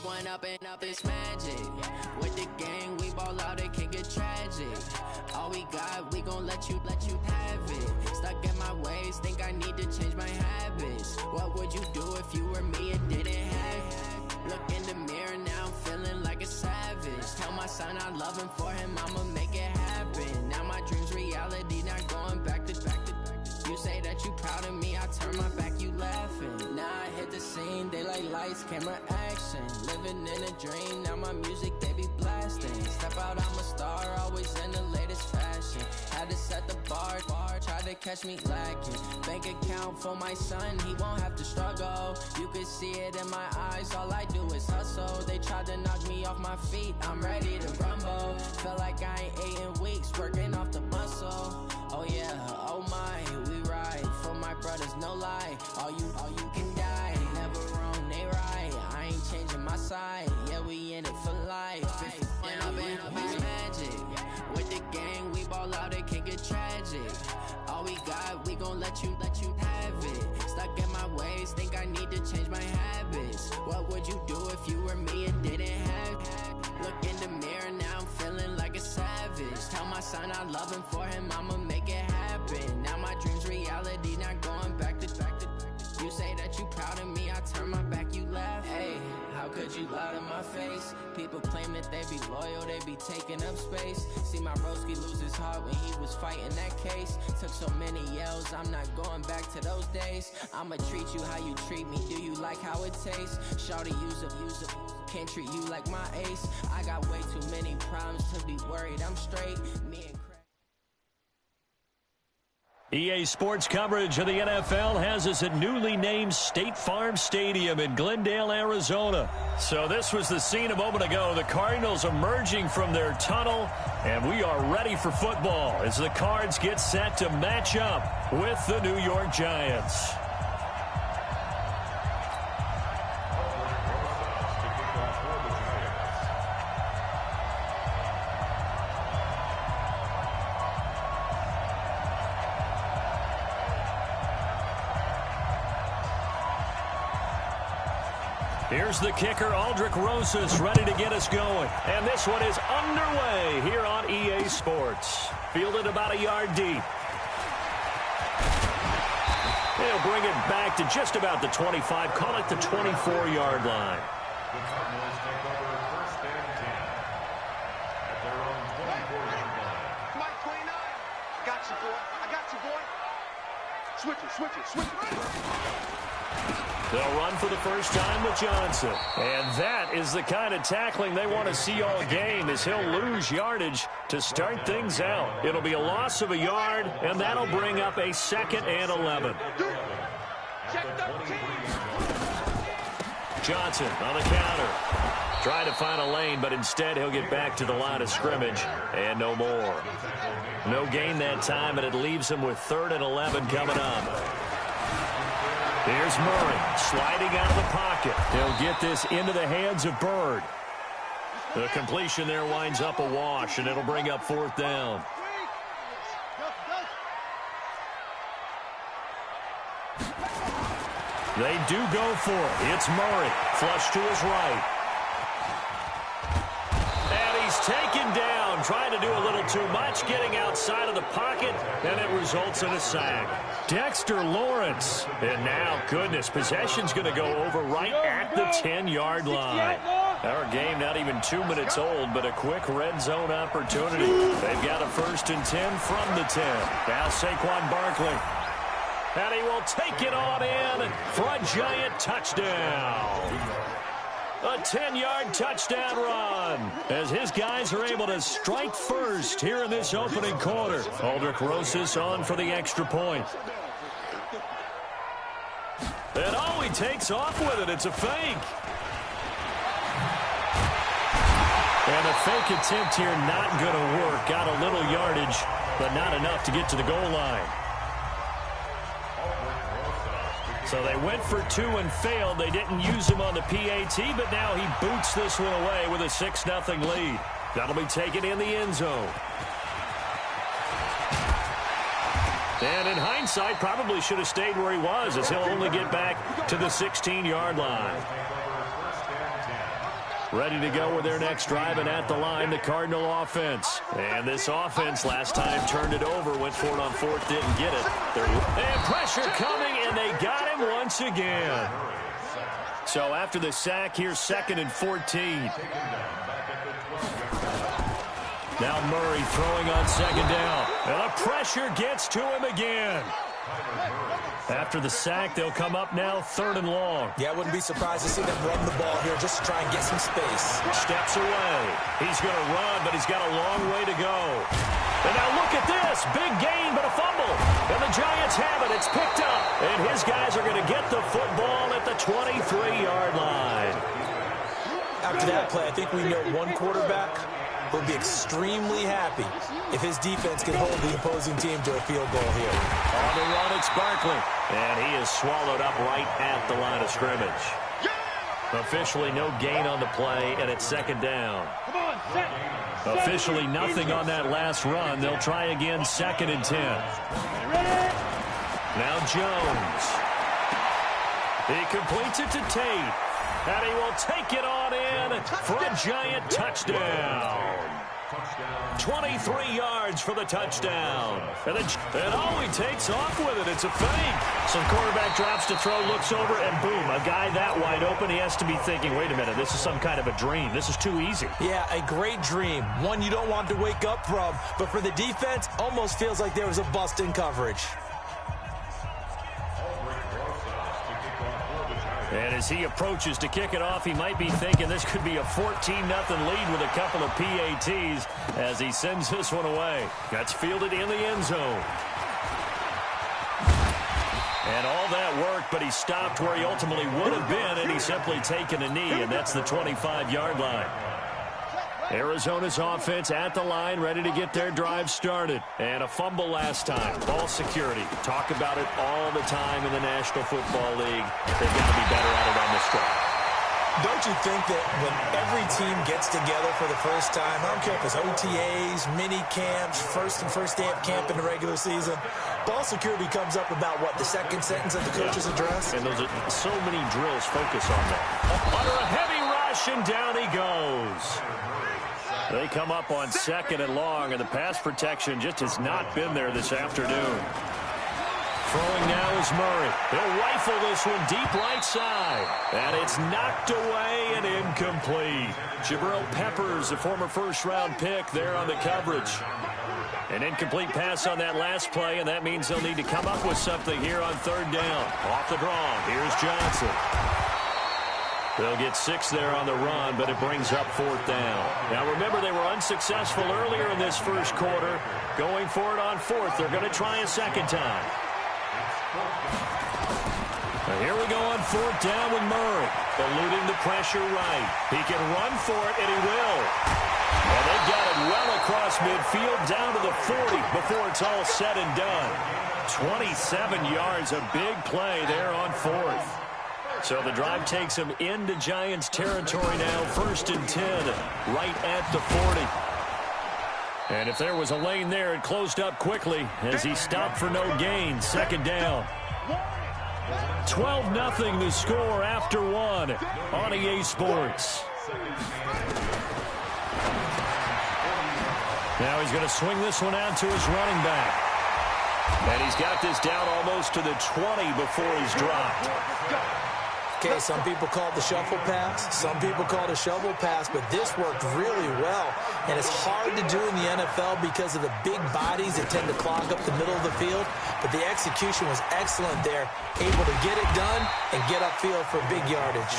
One up and up is magic. With the gang, we ball out, it can get tragic. All we got, we gon' let you have it. Stuck in my ways, think I need to change my habits. What would you do if you were me and didn't have it? Look in the mirror, now I'm feeling like a savage. Tell my son I love him, for him I'ma make it happen. Now my dream's reality, not going back to back. You say that you proud of me, I turn my back, you laughing. Now I hit the scene, daylight lights, camera action. Living in a dream, now my music, they be blasting. Step out, I'm a star, always in the latest fashion. Had to set the bar, tried to catch me lacking. Bank account for my son, he won't have to struggle. You could see it in my eyes, all I do is hustle. They tried to knock me off my feet, I'm ready to rumble. Felt like I ain't ate in weeks, working off the muscle. Oh yeah, oh my, we ride for my brothers, no lie. All you can die, never wrong, they right. I ain't changing my side, yeah, we in it for life. And up is magic. With the gang, we ball out, it can get tragic. All we got, we gon' let you have it. Stuck in my ways, think I need to change my habits. What would you do if you were me and didn't have it? Look in the mirror, now I'm feeling like a savage. Tell my son I love him, for him I'ma make it happen. Now my dream's reality, not going back to back. You say that you proud of me, I turn my back, you laugh. Hey, how could you lie to my face? People claim that they be loyal, they be taking up space. See my broski lose his heart when he was fighting that case. Took so many yells, I'm not going back to those days. I'ma treat you how you treat me, do you like how it tastes? Shawty, use up, can't treat you like my ace. I got way too many problems to be worried, I'm straight. Me and EA Sports coverage of the NFL has us at newly named State Farm Stadium in Glendale, Arizona. So this was the scene a moment ago. The Cardinals emerging from their tunnel, and we are ready for football as the Cards get set to match up with the New York Giants. Here's the kicker, Aldrick Rosas, ready to get us going. And this one is underway here on EA Sports. Fielded about a yard deep. They'll bring it back to just about the 25, call it the 24-yard line. The Cardinals take over first and 10 at their own 24-yard line. Mike 29, I got you, boy. Switch it. They'll run for the first time with Johnson. And that is the kind of tackling they want to see all game, as he'll lose yardage to start things out. It'll be a loss of a yard, and that'll bring up a 2nd and 11. Johnson on the counter. Trying to find a lane, but instead he'll get back to the line of scrimmage, and no more. No gain that time, and it leaves him with 3rd and 11 coming up. Here's Murray sliding out of the pocket. He'll get this into the hands of Byrd. The completion there winds up a wash, and it'll bring up 4th down. They do go for it. It's Murray. Flush to his right. And he's taken down, trying to do a little too much, getting outside of the pocket, and it results in a sack. Dexter Lawrence. And now, goodness, possession's going to go over right at the 10-yard line. Our game not even 2 minutes old, but a quick red zone opportunity. They've got a 1st and 10 from the 10. Now Saquon Barkley. And he will take it on in for a Giant touchdown. A 10-yard touchdown run as his guys are able to strike first here in this opening quarter. Aldrick Rosas on for the extra point. And oh, he takes off with it. It's a fake. And a fake attempt here not going to work. Got a little yardage, but not enough to get to the goal line. So they went for 2 and failed. They didn't use him on the PAT, but now he boots this one away with a 6-0 lead. That'll be taken in the end zone. And in hindsight, probably should have stayed where he was, as he'll only get back to the 16-yard line. Ready to go with their next drive, and at the line, the Cardinal offense. And this offense last time turned it over, went for it on fourth, didn't get it. And pressure coming, and they got him once again. So after the sack, here's 2nd and 14. Now Murray throwing on 2nd down. And the pressure gets to him again. After the sack, they'll come up now 3rd and long. Yeah, I wouldn't be surprised to see them run the ball here just to try and get some space. Steps away. He's going to run, but he's got a long way to go. And now look at this. Big gain, but a fumble. And the Giants have it. It's picked up. And his guys are going to get the football at the 23-yard line. After that play, I think we know one quarterback will be extremely happy if his defense can hold the opposing team to a field goal here. On the run, it's Barkley. And he is swallowed up right at the line of scrimmage. Officially no gain on the play, and it's 2nd down. Officially nothing on that last run. They'll try again 2nd and 10. Now Jones. He completes it to Tate. And he will take it on in for a Giant touchdown. 23 yards for the touchdown. And he takes off with it. It's a fake. Some quarterback drops to throw, looks over, and boom, a guy that wide open. He has to be thinking, wait a minute, this is some kind of a dream. This is too easy. Yeah, a great dream. One you don't want to wake up from. But for the defense, almost feels like there was a bust in coverage. And as he approaches to kick it off, he might be thinking this could be a 14-0 lead with a couple of PATs as he sends this one away. That's fielded in the end zone. And all that work, but he stopped where he ultimately would have been, and he's simply taken a knee, and that's the 25-yard line. Arizona's offense at the line, ready to get their drive started. And a fumble last time. Ball security. Talk about it all the time in the National Football League. They've got to be better at it on this drive. Don't you think that when every team gets together for the first time, I don't care if it's OTAs, mini camps, first day of camp in the regular season, ball security comes up about, what, the second sentence of the coach's address? And those are so many drills focus on that. Under a heavy rush, and down he goes. They come up on 2nd and long, and the pass protection just has not been there this afternoon. Throwing now is Murray. He'll rifle this one deep right side. And it's knocked away and incomplete. Jabril Peppers, a former first-round pick, there on the coverage. An incomplete pass on that last play, and that means they'll need to come up with something here on 3rd down. Off the draw, here's Johnson. They'll get 6 there on the run, but it brings up 4th down. Now, remember, they were unsuccessful earlier in this first quarter. Going for it on 4th. They're going to try a second time. Now, here we go on 4th down with Murray. Eluding the pressure right. He can run for it, and he will. And they've got it well across midfield, down to the 40 before it's all said and done. 27 yards, a big play there on 4th. So the drive takes him into Giants territory now, 1st and 10, right at the 40. And if there was a lane there, it closed up quickly as he stopped for no gain. 2nd down. 12-0 the score after 1 on EA Sports. Now he's going to swing this one out to his running back. And he's got this down almost to the 20 before he's dropped. Okay, some people call it the shuffle pass. Some people call it a shovel pass, but this worked really well. And it's hard to do in the NFL because of the big bodies that tend to clog up the middle of the field. But the execution was excellent there. Able to get it done and get upfield for big yardage.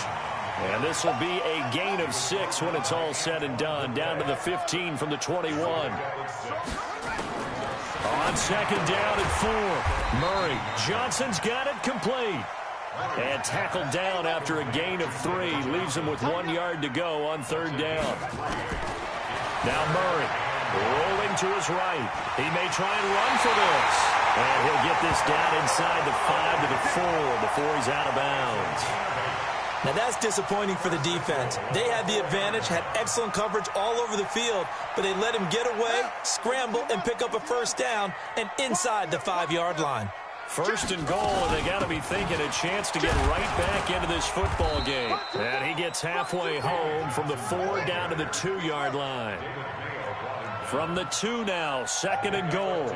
And this will be a gain of 6 when it's all said and done. Down to the 15 from the 21. On 2nd down and 4. Murray. Johnson's got it complete. And tackled down after a gain of 3. Leaves him with 1 yard to go on 3rd down. Now Murray rolling to his right. He may try and run for this. And he'll get this down inside the 5 to the 4 before he's out of bounds. Now that's disappointing for the defense. They had the advantage, had excellent coverage all over the field, but they let him get away, scramble, and pick up a first down and inside the 5-yard line. First and goal, and they got to be thinking a chance to get right back into this football game. And he gets halfway home from the 4 down to the 2-yard line. From the 2 now, second and goal.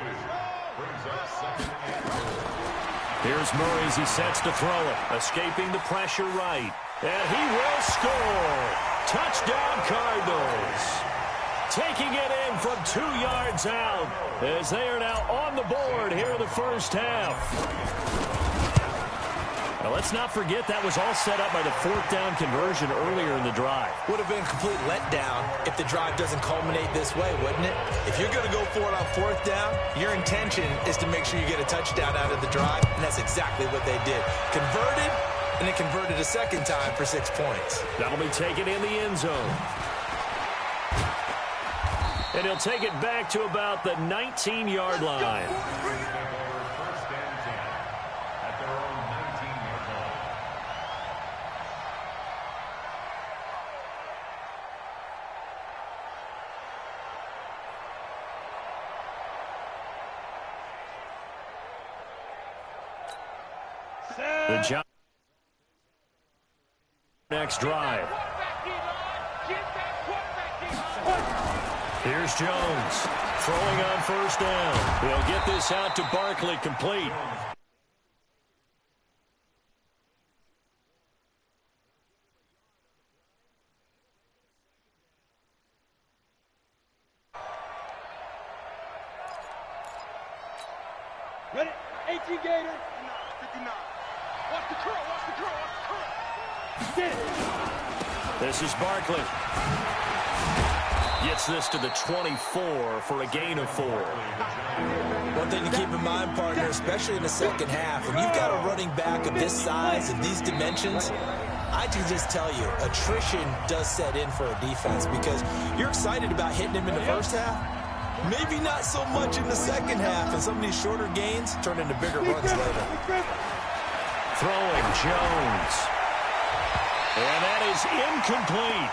Here's Murray as he sets to throw it, escaping the pressure right. And he will score. Touchdown, Cardinals. Taking it in from 2 yards out as they are now on the board here in the first half. Now, let's not forget that was all set up by the 4th down conversion earlier in the drive. Would have been a complete letdown if the drive doesn't culminate this way, wouldn't it? If you're going to go for it on 4th down, your intention is to make sure you get a touchdown out of the drive, and that's exactly what they did. Converted, and it converted a second time for 6 points. That'll be taken in the end zone. And he'll take it back to about the 19-yard line. First and 10 at their own 19-yard line. The Giants next drive. Here's Jones throwing on first down. He'll get this out to Barkley, complete. Ready? 18 Gator. 59. Watch the curl, watch the curl, watch the curl. Get it. This is Barkley. Gets this to the 24 for a gain of 4. One thing to keep in mind, partner, especially in the second half, when you've got a running back of this size and these dimensions, I can just tell you, attrition does set in for a defense because you're excited about hitting him in the first half. Maybe not so much in the second half, and some of these shorter gains turn into bigger runs later. Throwing Jones. And that is incomplete.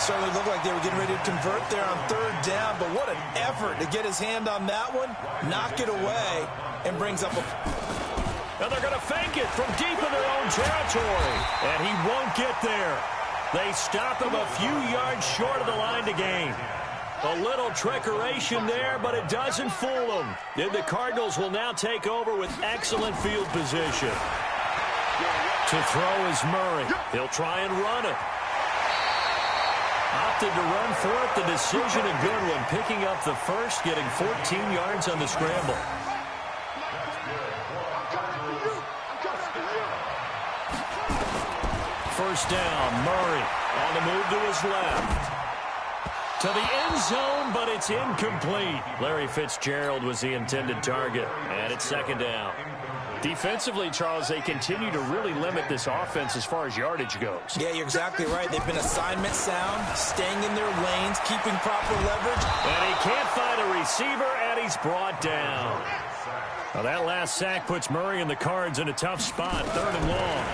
Certainly looked like they were getting ready to convert there on 3rd down, but what an effort to get his hand on that one, knock it away, and brings up a... And they're going to fake it from deep in their own territory. And he won't get there. They stop him a few yards short of the line to gain. A little trickeration there, but it doesn't fool them. And the Cardinals will now take over with excellent field position. To throw is Murray. He'll try and run it. Opted to run for it. The decision a good one. Picking up the first, getting 14 yards on the scramble. First down, Murray on the move to his left. To the end zone, but it's incomplete. Larry Fitzgerald was the intended target, and it's 2nd down. Defensively, Charles, they continue to really limit this offense as far as yardage goes. Yeah, you're exactly right. They've been assignment sound, staying in their lanes, keeping proper leverage. And he can't find a receiver, and he's brought down. Now that last sack puts Murray and the Cards in a tough spot, 3rd and long.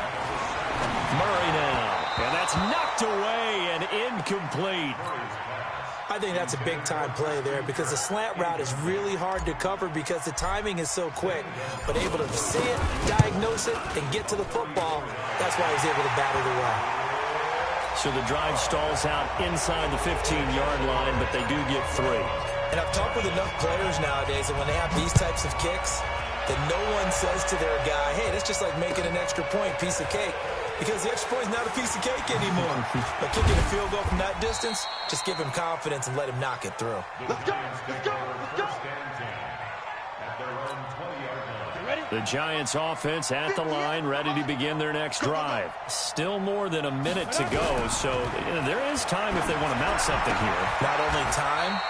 Murray now, and that's knocked away and incomplete. I think that's a big-time play there because the slant route is really hard to cover because the timing is so quick. But able to see it, diagnose it, and get to the football, that's why he's able to bat it away. So the drive stalls out inside the 15-yard line, but they do get 3. And I've talked with enough players nowadays that when they have these types of kicks, that no one says to their guy, hey, that's just like making an extra point, piece of cake. Because the extra point is not a piece of cake anymore. But kicking a field goal from that distance, just give him confidence and let him knock it through. Let's go, let's go, let's go. The Giants offense at the line, ready to begin their next drive. Still more than a minute to go, so there is time if they want to mount something here. Not only time,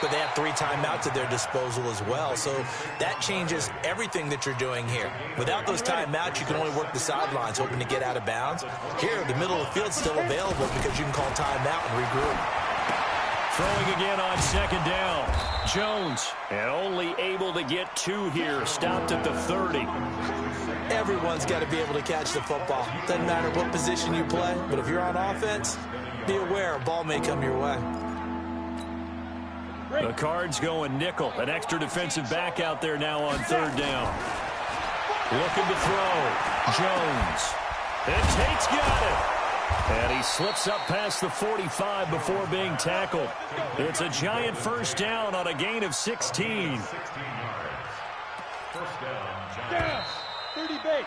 but they have 3 timeouts at their disposal as well. So that changes everything that you're doing here. Without those timeouts, you can only work the sidelines, hoping to get out of bounds. Here, the middle of the field's still available because you can call timeout and regroup. Throwing again on second down. Jones, and only able to get 2 here. Stopped at the 30. Everyone's got to be able to catch the football. Doesn't matter what position you play, but if you're on offense, be aware a ball may come your way. The Cards going nickel. An extra defensive back out there now on third down. Looking to throw. Jones. And Tate's got it. And he slips up past the 45 before being tackled. It's a Giant first down on a gain of 16. Down. 30 base.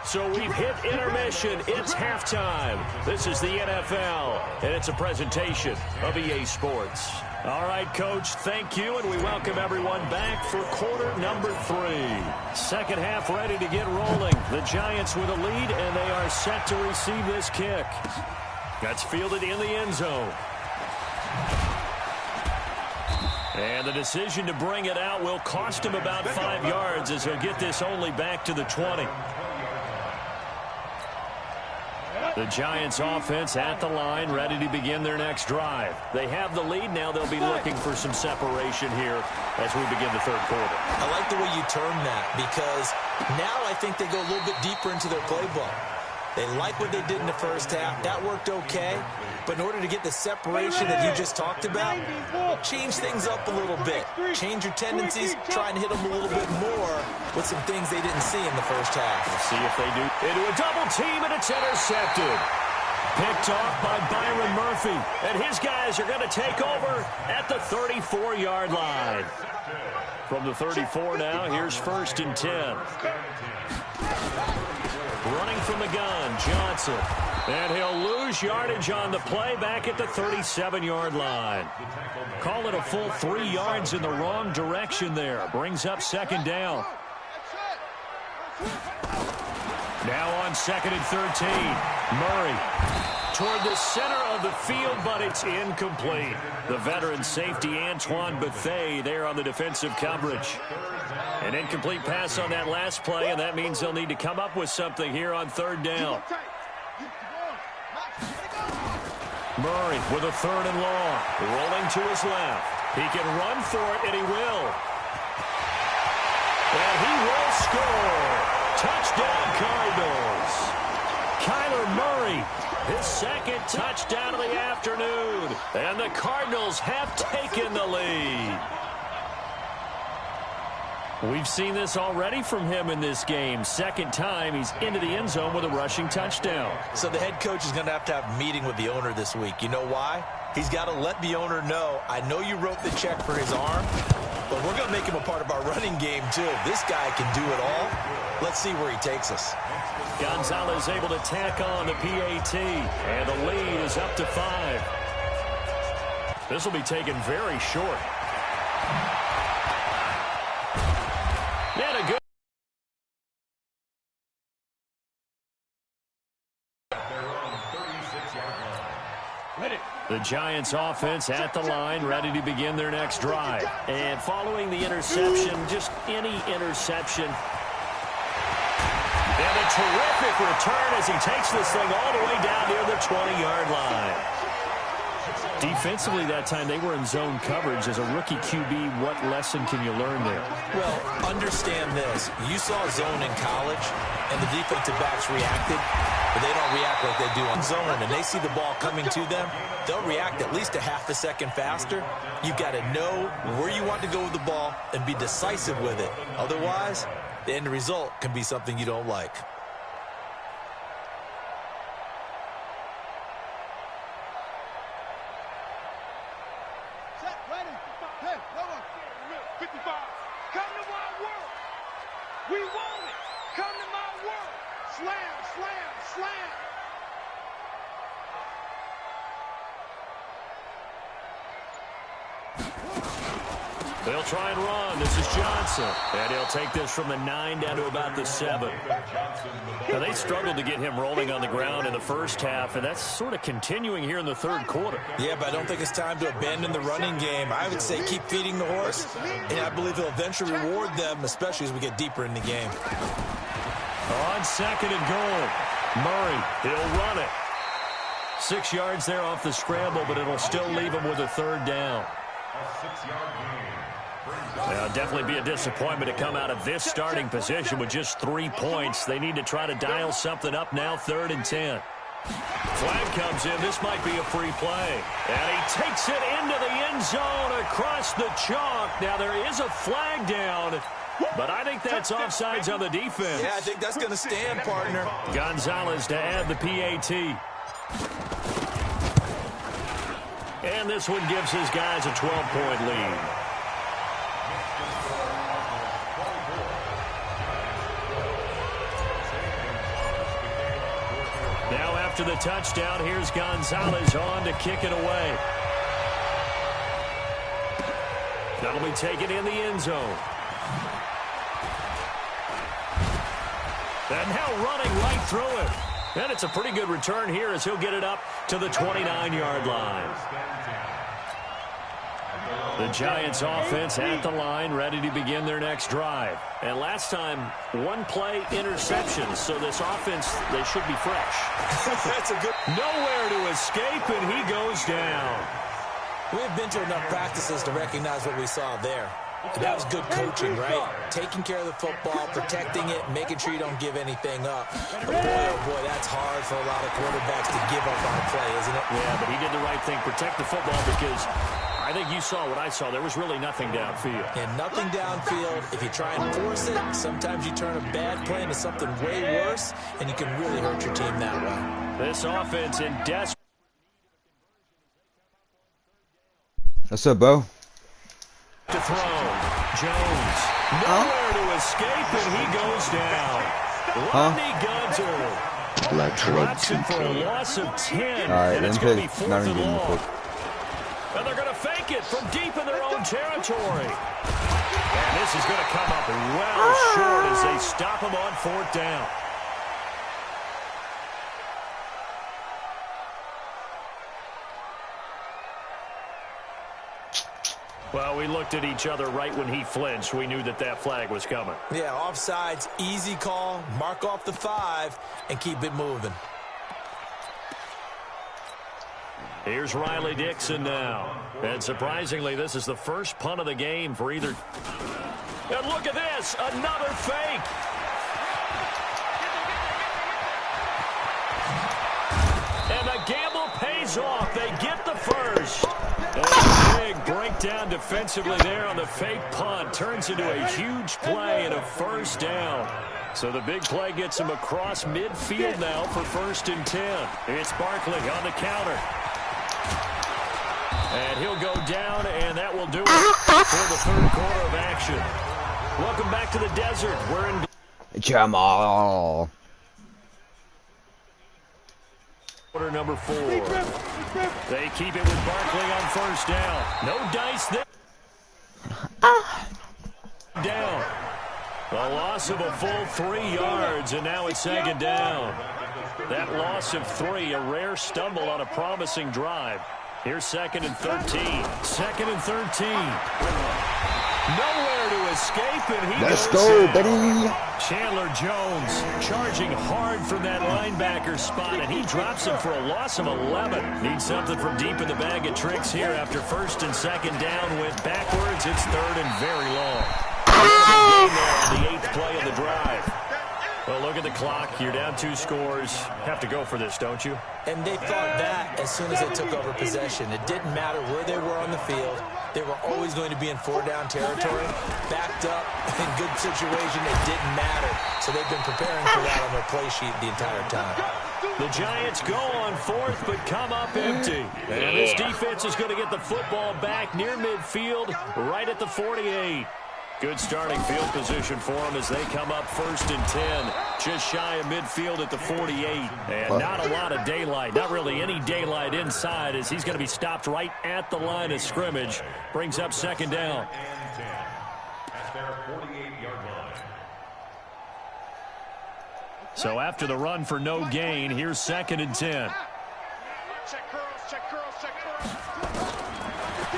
So we've hit intermission. It's halftime. This is the NFL, and it's a presentation of EA Sports. All right, Coach, thank you, and we welcome everyone back for quarter number 3. Second half ready to get rolling. The Giants with a lead, and they are set to receive this kick. That's fielded in the end zone. And the decision to bring it out will cost him about 5 yards as he'll get this only back to the 20. The Giants offense at the line, ready to begin their next drive. They have the lead. Now they'll be looking for some separation here as we begin the third quarter. I like the way you term that because now I think they go a little bit deeper into their playbook. They like what they did in the first half. That worked okay. But in order to get the separation that you just talked about, change things up a little bit. Change your tendencies, try and hit them a little bit more with some things they didn't see in the first half. Let's see if they do. Into a double team, and it's intercepted. Picked off by Byron Murphy. And his guys are going to take over at the 34-yard line. From the 34 now, here's 1st and 10. Running from the gun, Johnson. And he'll lose yardage on the play back at the 37-yard line. Call it a full 3 yards in the wrong direction there. Brings up second down. Now on 2nd and 13. Murray toward the center of the field, but it's incomplete. The veteran safety Antoine Bethea there on the defensive coverage. An incomplete pass on that last play, and that means they'll need to come up with something here on third down. Murray with a 3rd and long. Rolling to his left. He can run for it, and he will. And he will score. Touchdown, Cardinals. Kyler Murray, his 2nd touchdown of the afternoon. And the Cardinals have taken the lead. We've seen this already from him in this game. 2nd time he's into the end zone with a rushing touchdown. So the head coach is going to have a meeting with the owner this week. You know why? He's got to let the owner know, I know you wrote the check for his arm, but we're going to make him a part of our running game too. This guy can do it all. Let's see where he takes us. Gonzalez able to tack on the PAT, and the lead is up to 5. This will be taken very short. And a good. The Giants offense at the line, ready to begin their next drive. And following the interception, just any interception. And a terrific return as he takes this thing all the way down near the 20-yard line. Defensively that time, they were in zone coverage. As a rookie QB, what lesson can you learn there? Well, understand this. You saw zone in college, and the defensive backs reacted, but they don't react like they do on zone, and they see the ball coming to them. They'll react at least a half a second faster. You've got to know where you want to go with the ball and be decisive with it. Otherwise, the end result can be something you don't like. They'll try and run. This is Johnson. And he'll take this from the 9 down to about the 7. Now, they struggled to get him rolling on the ground in the first half, and that's sort of continuing here in the third quarter. Yeah, but I don't think it's time to abandon the running game. I would say keep feeding the horse, and I believe he'll eventually reward them, especially as we get deeper in the game. On 2nd and goal, Murray, he'll run it. 6 yards there off the scramble, but it'll still leave him with a 3rd down. A 6-yard gain. It'll definitely be a disappointment to come out of this starting position with just 3 points. They need to try to dial something up now, 3rd and 10. Flag comes in. This might be a free play. And he takes it into the end zone across the chalk. Now, there is a flag down, but I think that's offsides on the defense. Yeah, I think that's going to stand, partner. Gonzalez to add the PAT. And this one gives his guys a 12-point lead. Now after the touchdown, here's Gonzalez on to kick it away. That'll be taken in the end zone. And now running right through it. And it's a pretty good return here as he'll get it up to the 29-yard line. The Giants offense at the line, ready to begin their next drive. And last time, 1-play interception. So this offense, they should be fresh. That's a good... Nowhere to escape, and he goes down. We've been to enough practices to recognize what we saw there. That was good coaching, right? Taking care of the football, protecting it, making sure you don't give anything up. But boy, oh boy, that's hard for a lot of quarterbacks to give up on a play, isn't it? Yeah, but he did the right thing. Protect the football because I think you saw what I saw. There was really nothing downfield. And nothing downfield. If you try and force it, sometimes you turn a bad play into something way worse, and you can really hurt your team that way. This offense in desperate. What's up, Bo? To throw. Jones. Nowhere to escape, and he goes down. Rodney Gunter. Drops it for a loss of 10. Alright, and it's then going to be pick. 4th and long. And they're going to fake it from deep in their own territory. And this is going to come up well short as they stop him on 4th down. Well, we looked at each other right when he flinched. We knew that that flag was coming. Yeah, offsides, easy call, mark off the 5, and keep it moving. Here's Riley Dixon now. And surprisingly, this is the first punt of the game for either. And look at this, another fake. And the gamble pays off. They get the first. And a big breakdown defensively there on the fake punt. Turns into a huge play and a 1st down. So the big play gets him across midfield now for 1st and 10. It's Barkley on the counter. And he'll go down, and that will do it for the 3rd quarter of action. Welcome back to the desert. We're in Jamal. quarter number 4. They keep it with Barkley on 1st down. No dice there. Down. A loss of a full 3 yards, and now it's 2nd down. That loss of 3, a rare stumble on a promising drive. Here's 2nd and 13. 2nd and 13. Nowhere to escape, and he Let's goes go, down. buddy. Chandler Jones charging hard from that linebacker spot, and he drops him for a loss of 11. Needs something from deep in the bag of tricks here after 1st and 2nd down. Went backwards. It's 3rd and very long. The 8th play of the drive. Well, look at the clock. You're down 2 scores. Have to go for this, don't you? And they thought that as soon as they took over possession. It didn't matter where they were on the field. They were always going to be in 4-down territory. Backed up, in good situation, it didn't matter. So they've been preparing for that on their play sheet the entire time. The Giants go on 4th, but come up empty. And this defense is going to get the football back near midfield, right at the 48. Good starting field position for them as they come up 1st and 10. Just shy of midfield at the 48. And not a lot of daylight. Not really any daylight inside as he's going to be stopped right at the line of scrimmage. Brings up 2nd down. At their 48-yard line. So after the run for no gain, here's 2nd and 10. Check curls, check curls, check curls.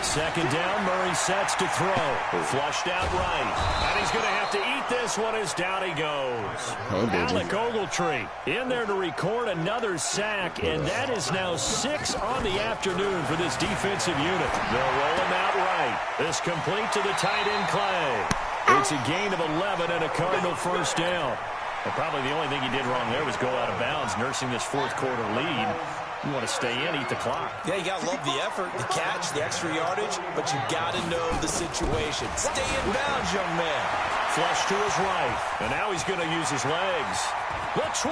Second down, Murray sets to throw. Flushed out right. And he's going to have to eat this one as down he goes. Alec Ogletree in there to record another sack, and that is now 6 on the afternoon for this defensive unit. They'll roll him out right. This complete to the tight end, Clay. It's a gain of 11 and a Cardinal first down. And probably the only thing he did wrong there was go out of bounds, nursing this fourth quarter lead. You want to stay in, eat the clock. Yeah, you got to love the effort, the catch, the extra yardage, but you got to know the situation. Stay in bounds, young man. Flush to his right, and now he's going to use his legs. The 20.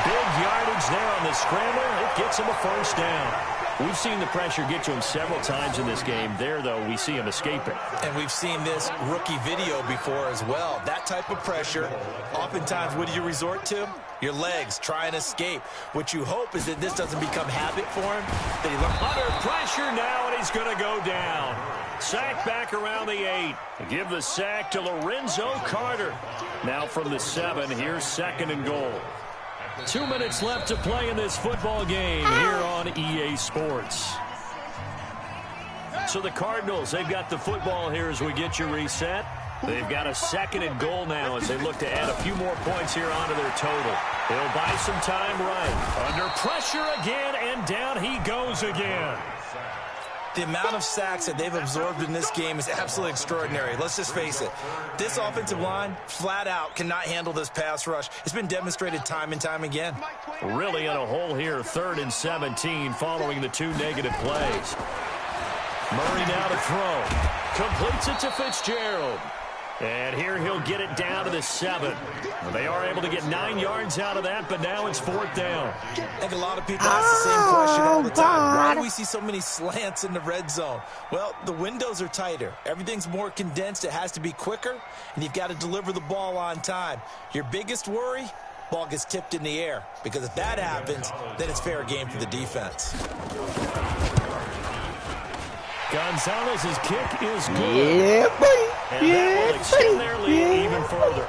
Big yardage there on the scrambler. It gets him a first down. We've seen the pressure get to him several times in this game. There, though, we see him escaping. And we've seen this rookie video before as well. That type of pressure, oftentimes, what do you resort to? Your legs, try and escape. What you hope is that this doesn't become habit for him. That he under pressure now, and he's going to go down. Sack back around the 8. Give the sack to Lorenzo Carter. Now from the 7, here's second and goal. 2 minutes left to play in this football game here on EA Sports. So the Cardinals, they've got the football here as we get you reset. They've got a second and goal now as they look to add a few more points here onto their total. They'll buy some time right. Under pressure again, and down he goes again. The amount of sacks that they've absorbed in this game is absolutely extraordinary. Let's just face it. This offensive line, flat out, cannot handle this pass rush. It's been demonstrated time and time again. Really in a hole here, 3rd and 17 following the 2 negative plays. Murray now to throw. Completes it to Fitzgerald. And here he'll get it down to the 7. They are able to get 9 yards out of that, but now it's 4th down. I think a lot of people ask the same question all the time. Why do we see so many slants in the red zone? Well, the windows are tighter. Everything's more condensed. It has to be quicker, and you've got to deliver the ball on time. Your biggest worry? Ball gets tipped in the air, because if that happens, then it's fair game for the defense. Gonzalez's kick is good. Yeah, buddy. And that will extend their lead even further.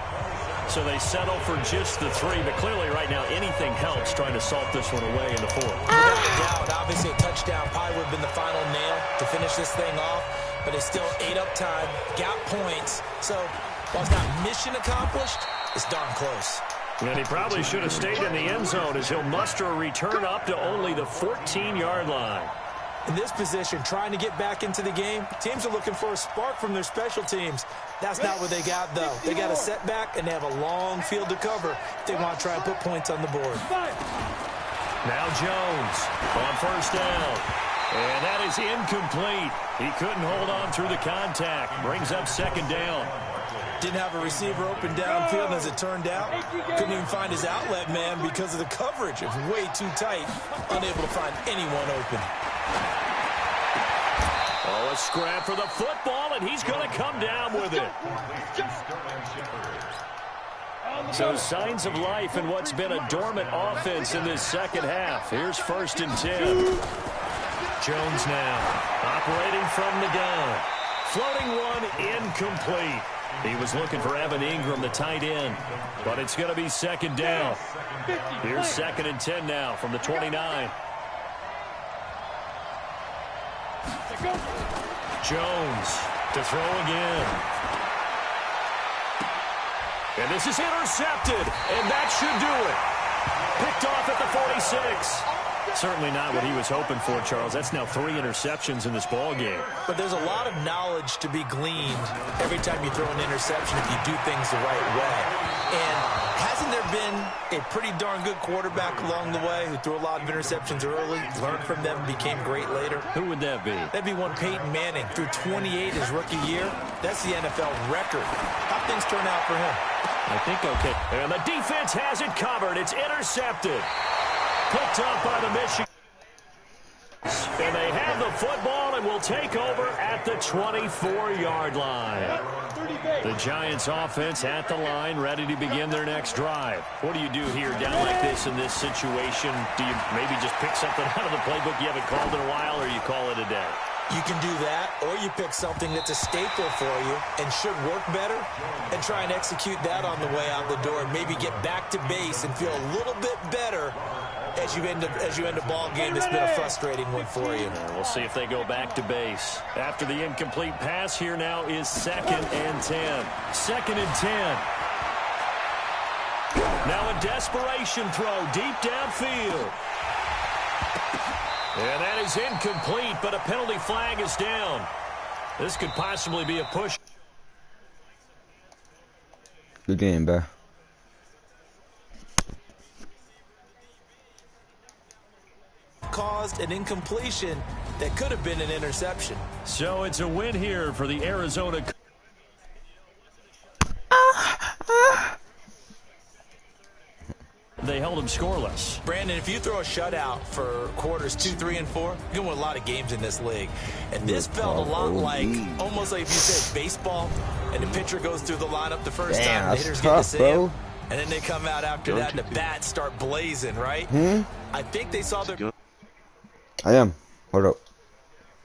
So they settle for just the 3, but clearly right now anything helps trying to salt this one away in the 4th. Without a doubt, obviously a touchdown probably would have been the final nail to finish this thing off, but it's still ate up time, got points. So while it's not mission accomplished, it's darn close. And he probably should have stayed in the end zone as he'll muster a return up to only the 14-yard line. In this position, trying to get back into the game, teams are looking for a spark from their special teams. That's not what they got, though. They got a setback, and they have a long field to cover if they want to try and put points on the board. Now Jones on first down. And that is incomplete. He couldn't hold on through the contact. Brings up second down. Didn't have a receiver open downfield, and as it turned out, couldn't even find his outlet man because of the coverage. It was way too tight, unable to find anyone open. Oh, a scrap for the football, and he's going to come down with it. So signs of life in what's been a dormant offense in this second half. Here's 1st and 10. Jones now operating from the gun. Floating one incomplete. He was looking for Evan Ingram, the tight end, but it's going to be second down. Here's 2nd and 10 now from the 29. Jones to throw again. And this is intercepted, and that should do it. Picked off at the 46. Certainly not what he was hoping for, Charles. That's now 3 interceptions in this ball game. But there's a lot of knowledge to be gleaned every time you throw an interception if you do things the right way. And hasn't there been a pretty darn good quarterback along the way who threw a lot of interceptions early, learned from them, became great later? Who would that be? That'd be one Peyton Manning. Threw 28 his rookie year. That's the NFL record. How'd things turn out for him? I think okay. And the defense has it covered. It's intercepted. Picked up by the Michigan. And they have the football and will take over at the 24-yard line. The Giants offense at the line, ready to begin their next drive. What do you do here down like this in this situation? Do you maybe just pick something out of the playbook you haven't called in a while, or you call it a day? You can do that, or you pick something that's a staple for you and should work better and try and execute that on the way out the door and maybe get back to base and feel a little bit better as you end a ball game that's been a frustrating one for you. And we'll see if they go back to base. After the incomplete pass, here now is 2nd and 10. 2nd and 10. Now a desperation throw deep downfield. And that is incomplete, but a penalty flag is down. This could possibly be a push. Good game, bro. Caused an incompletion that could have been an interception. So it's a win here for the Arizona. They held him scoreless. Brandon, if you throw a shutout for quarters 2, 3, and 4, you're going to win a lot of games in this league. And this felt a lot like, almost like if you said baseball, and the pitcher goes through the lineup the first time, the hitters get to see him, and then they come out after that, and the bats start blazing, right? I think they saw their I am. Hold up.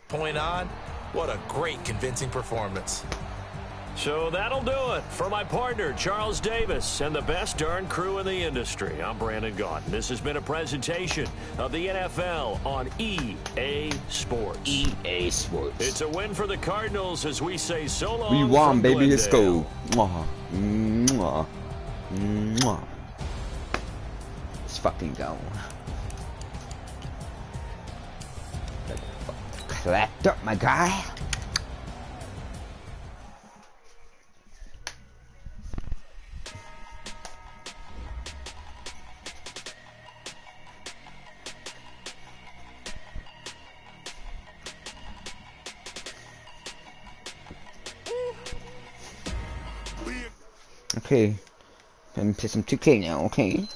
point on. What a great, convincing performance. So that'll do it for my partner, Charles Davis, and the best darn crew in the industry. I'm Brandon Gaudin. This has been a presentation of the NFL on EA Sports. EA Sports. It's a win for the Cardinals as we say so long. We won, from baby. Let's Glendale. go. Mwah. Mwah. Mwah. Let's fucking go. Clapped up, my guy. Okay, I'm play some 2K now, okay?